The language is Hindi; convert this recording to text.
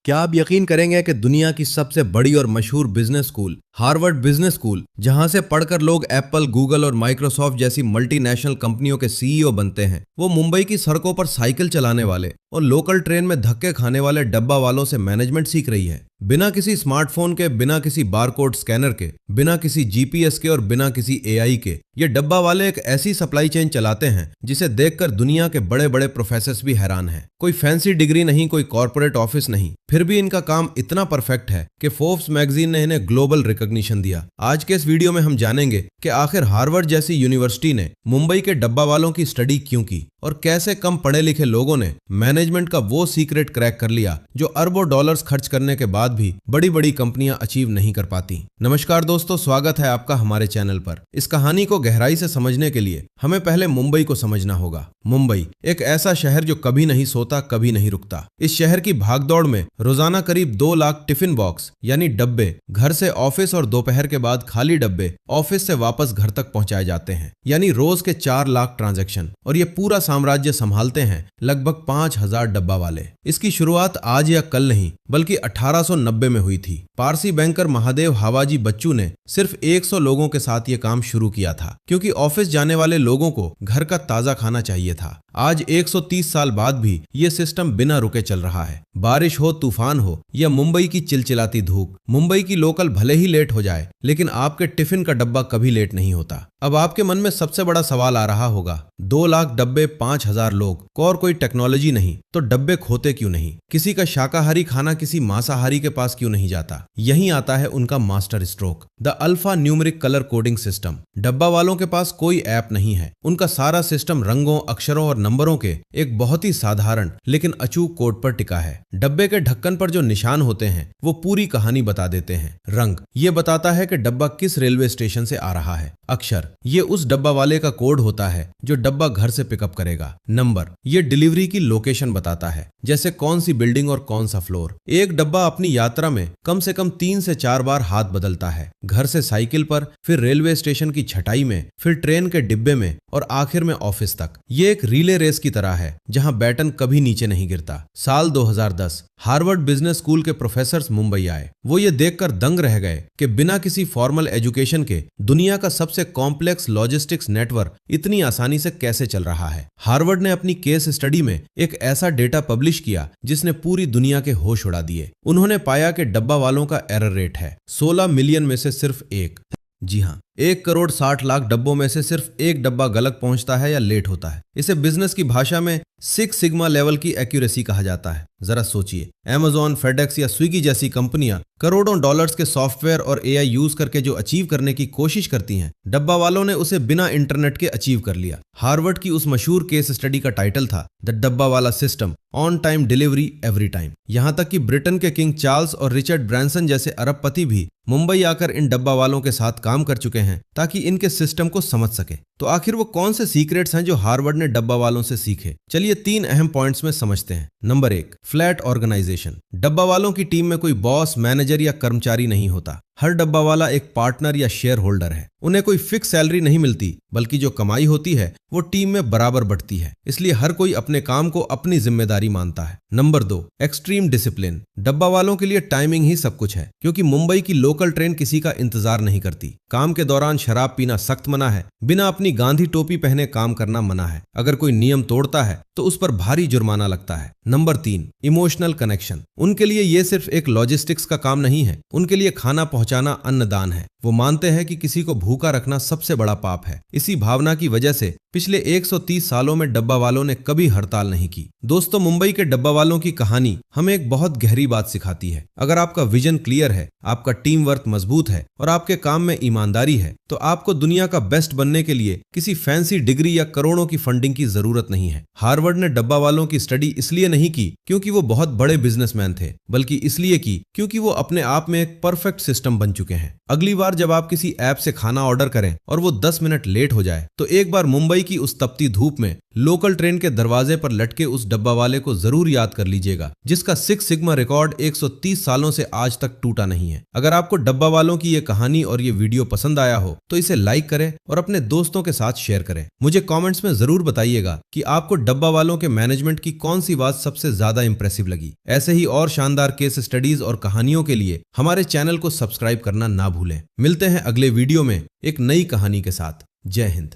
क्या आप यकीन करेंगे कि दुनिया की सबसे बड़ी और मशहूर business school Harvard business school, जहां से पढ़कर लोग एप्पल, गूगल और माइक्रोसॉफ्ट जैसी मल्टीनेशनल कंपनियों के सीईओ बनते हैं, वो मुंबई की सड़कों पर साइकिल चलाने वाले और लोकल ट्रेन में धक्के खाने वाले डब्बा वालों से मैनेजमेंट सीख रही है। बिना किसी स्मार्टफोन के, बिना किसी बारकोड स्कैनर के, बिना किसी जीपीएस के और बिना किसी एआई के, ये डब्बा वाले एक ऐसी सप्लाई चेन चलाते हैं जिसे देखकर दुनिया के बड़े बड़े प्रोफेसर्स भी हैरान हैं। कोई फैंसी डिग्री नहीं, कोई कॉर्पोरेट ऑफिस नहीं, फिर भी इनका काम इतना परफेक्ट है कि फोर्ब्स मैगजीन ने इन्हें ग्लोबल रिकॉग्निशन दिया। आज के इस वीडियो में हम जानेंगे कि आखिर हार्वर्ड जैसी यूनिवर्सिटी ने मुंबई के डब्बा वालों की स्टडी क्यों की और कैसे कम पढ़े लिखे लोगों ने मैनेजमेंट का वो सीक्रेट क्रैक कर लिया जो अरबों डॉलर्स खर्च करने के बाद भी बड़ी बड़ी कंपनियां अचीव नहीं कर पाती। नमस्कार दोस्तों, स्वागत है आपका हमारे चैनल पर। इस कहानी को गहराई से समझने के लिए हमें पहले मुंबई को समझना होगा। मुंबई एक ऐसा शहर जो कभी नहीं सोता, कभी नहीं रुकता। इस शहर की भागदौड़ में रोजाना करीब 2 लाख टिफिन बॉक्स यानी डब्बे घर से ऑफिस और दोपहर के बाद खाली डब्बे ऑफिस से वापस घर तक पहुंचाए जाते हैं, यानी रोज के 4 लाख ट्रांजैक्शन। और ये पूरा साम्राज्य संभालते हैं लगभग 5000 डब्बा वाले। इसकी शुरुआत आज या कल नहीं बल्कि 1890 में हुई थी। पारसी बैंकर महादेव हावाजी बच्चू ने सिर्फ 100 लोगों के साथ ये काम शुरू किया था, क्योंकि ऑफिस जाने वाले लोगों को घर का ताजा खाना चाहिए था। आज 130 साल बाद भी ये सिस्टम बिना रुके चल रहा है। बारिश हो, तूफान हो या मुंबई की चिलचिलाती धूप, मुंबई की लोकल भले ही लेट हो जाए लेकिन आपके टिफिन का डब्बा कभी लेट नहीं होता। अब आपके मन में सबसे बड़ा सवाल आ रहा होगा, 2 लाख डब्बे, 5000 लोग और कोई टेक्नोलॉजी नहीं, तो डब्बे खोते क्यों नहीं? किसी का शाकाहारी खाना किसी मांसाहारी के पास क्यों नहीं जाता? यहीं आता है उनका master stroke, the alpha numeric colour coding system. डब्बा वालों के पास कोई ऐप नहीं है। उनका सारा सिस्टम रंगों, अक्षरों और नंबरों के एक बहुत ही साधारण लेकिन अचूक कोड पर टिका है। डब्बे के ढक्कन पर जो निशान होते हैं वो पूरी कहानी बता देते हैं। रंग ये बताता है कि डब्बा किस रेलवे स्टेशन से आ रहा है। अक्षर ये उस डब्बा वाले का कोड होता है जो डब्बा घर से पिकअप करेगा। नंबर ये डिलीवरी की लोकेशन बताता है, जैसे कौन सी बिल्डिंग और कौन सा फ्लोर। एक डब्बा अपनी यात्रा में कम से कम 3 से 4 बार हाथ बदलता है, घर से साइकिल पर, फिर रेलवे स्टेशन की छटाई में, फिर ट्रेन के डिब्बे में और आखिर में ऑफिस तक। ये एक रिले रेस की तरह है जहां बैटन कभी नीचे नहीं गिरता। साल 2010 हार्वर्ड बिजनेस स्कूल के प्रोफेसर्स मुंबई आए। वो ये देखकर दंग रह गए कि बिना किसी फॉर्मल एजुकेशन के दुनिया का सबसे कॉम्प्लेक्स लॉजिस्टिक्स नेटवर्क इतनी आसानी से कैसे चल रहा है। हार्वर्ड ने अपनी केस स्टडी में एक ऐसा डेटा पब्लिश किया जिसने पूरी दुनिया के होश उड़ा दिए। उन्होंने पाया कि डब्बा वालों का एरर रेट है 16 मिलियन में से सिर्फ 1। जी हाँ, 1 करोड़ 60 लाख डब्बों में से सिर्फ 1 डब्बा गलत पहुंचता है या लेट होता है। इसे बिजनेस की भाषा में 6 सिग्मा लेवल की एक्यूरेसी कहा जाता है। जरा सोचिए, अमेज़न, फेडेक्स या स्विगी जैसी कंपनियां करोड़ों डॉलर्स के सॉफ्टवेयर और एआई यूज करके जो अचीव करने की कोशिश करती हैं, डब्बा वालों ने उसे बिना इंटरनेट के अचीव कर लिया। हार्वर्ड की उस मशहूर केस स्टडी का टाइटल था द डब्बा वाला system, on time delivery every time. यहां तक कि ब्रिटेन के किंग चार्ल्स और रिचर्ड ब्रांसन जैसे अरबपति भी मुंबई आकर इन डब्बा वालों के साथ काम कर चुके हैं ताकि इनके सिस्टम को समझ सके। तो आखिर वो कौन से सीक्रेट्स हैं जो हार्वर्ड ने डब्बा वालों से सीखे? चलिए 3 अहम पॉइंट्स में समझते हैं। Number 1, flat organization. डब्बा वालों की टीम में कोई बॉस, मैनेजर या कर्मचारी नहीं होता। हर डब्बा वाला एक पार्टनर या शेयर होल्डर है। उन्हें कोई फिक्स सैलरी नहीं मिलती, बल्कि जो कमाई होती है वो टीम में बराबर बढ़ती है। इसलिए हर कोई अपने काम को अपनी जिम्मेदारी मानता है। Number 2, extreme discipline. डब्बा वालों के लिए टाइमिंग ही सब कुछ है, क्योंकि मुंबई की लोकल ट्रेन किसी का इंतजार नहीं करती। काम के दौरान शराब पीना सख्त मना है, बिना अपनी गांधी टोपी पहने काम करना मना है। अगर कोई नियम तोड़ता है तो उस पर भारी जुर्माना लगता है। Number 3, emotional connection. उनके लिए ये सिर्फ एक लॉजिस्टिक्स का काम नहीं है, उनके लिए खाना पहुंचाना अन्नदान है। वो मानते हैं कि किसी को भूखा रखना सबसे बड़ा पाप है। इसी भावना की वजह से पिछले 130 सालों में डब्बा वालों ने कभी हड़ताल नहीं की। दोस्तों, मुंबई के डब्बा वालों की कहानी हमें एक बहुत गहरी बात सिखाती है। अगर आपका विजन क्लियर है, आपका टीम वर्क मजबूत है और आपके काम में ईमानदारी है, तो आपको दुनिया का बेस्ट बनने के लिए किसी फैंसी डिग्री या करोड़ों की फंडिंग की जरूरत नहीं है। हार्वर्ड ने डब्बा वालों की स्टडी इसलिए नहीं की क्योंकि वो बहुत बड़े बिजनेसमैन थे, बल्कि इसलिए की क्योंकि वो अपने आप में एक परफेक्ट सिस्टम सिस्टम बन चुके हैं। अगली बार जब आप किसी ऐप से खाना ऑर्डर करें और वो 10 मिनट लेट हो जाए तो एक बार मुंबई की उस तपती धूप में लोकल ट्रेन के दरवाजे पर लटके उस डब्बा वाले को जरूर याद कर लीजिएगा, जिसका 6 सिग्मा रिकॉर्ड 130 सालों से आज तक टूटा नहीं है। अगर आपको डब्बा वालों की ये कहानी और ये वीडियो पसंद आया हो तो इसे लाइक करें और अपने दोस्तों के साथ शेयर करें। मुझे कमेंट्स में जरूर बताइएगा कि आपको डब्बा वालों के मैनेजमेंट की कौन सी बात सबसे ज्यादा इंप्रेसिव लगी। ऐसे ही और शानदार केस स्टडीज और कहानियों के लिए हमारे चैनल को सब्सक्राइब करना ना भूलें। मिलते हैं अगले वीडियो में एक नई कहानी के साथ। जय हिंद।